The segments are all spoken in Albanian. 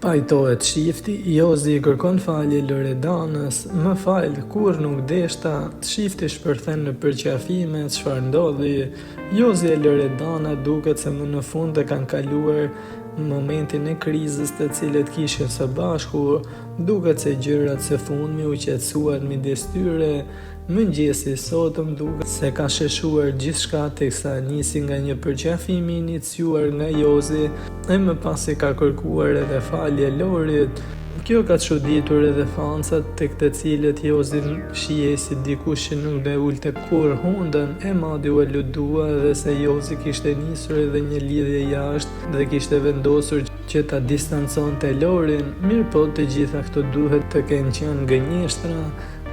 Pajtohet shifti, Jozi i kërkon falje Loredanës, më falë, kur nuk deshta, shifti shpërthen në përqafime, çfarë ndodhi. Jozi e Loredana duket se më në fund e kanë kaluar momentin e krizës të cilët kishin së bashku, duket se gjërat së fundmi u qetësuan midis tyre. Mëngjesi sotëm duket se ka sheshuar gjithçka teksa nisi nga një përqafim i iniciuar nga Jozi e më pasi ka kërkuar edhe falje Lorit. Kjo ka çuditur edhe fansat tek të cilët Jozi shihej si dikush që nuk do e ulte kurrë hundën, e madhi u eludua edhe se Jozi kishte nisur edhe një lidhje jashtë dhe kishte vendosur që ta distanconte Lorin, mirë po të gjitha këto duhet të kenë qenë gënjeshtra.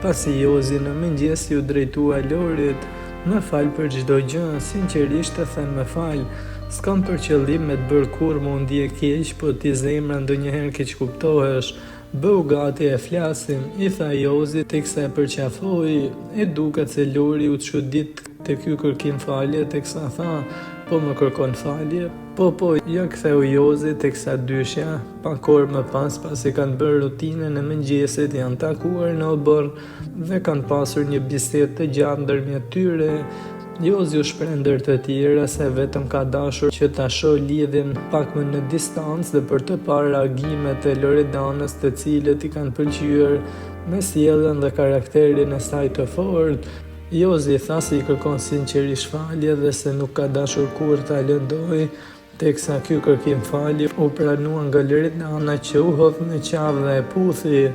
Pasi Jozi në mëngjes ju drejtua Lorit, më fal për çdo gjë, sinqerisht të them më fal. S'kam për qëllim me të bërë kur mu ndje keq, po ti zemra ndonjëherë keq kuptohesh. Bëu gati e flasim, i tha Jozi teksa e përqafoi, e duket se Lori u çudit te ky kërkim falje teksa tha, po më kërkon falje? Po, ja ktheu Jozi teksa dyshja, pak orë më pasi kanë bërë rutinën e mëngjesit, janë takuar në obor dhe kanë pasur një bisedë të gjatë ndërmjet tyre. Jozi u shpreh ndër të tjera se vetëm ka dashur që ta shoh lidhjen pak më në distancë dhe për të parë reagimet e Loredanës të cilët i kanë pëlqyer me sjelljen dhe karakterin e saj të fortë. Jozi tha se i kërkon sinqerisht falje dhe se nuk ka dashur kurrë ta lëndojë, teksa ky kërkim falje u pranua nga Loredana që u hodh në qafë dhe e puthi.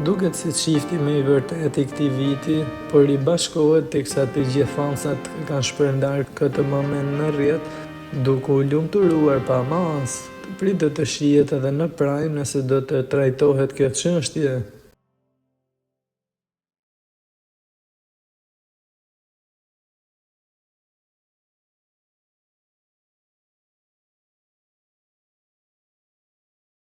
Duket si çifti më i vërtet i këtij viti, por i bashkohet teksa të gjithë fansat kanë shpërndar këtë moment në rrjet, duke u lumturuar pa mas. Pritet të shihet edhe në Prime nëse do të trajtohet kjo çështje.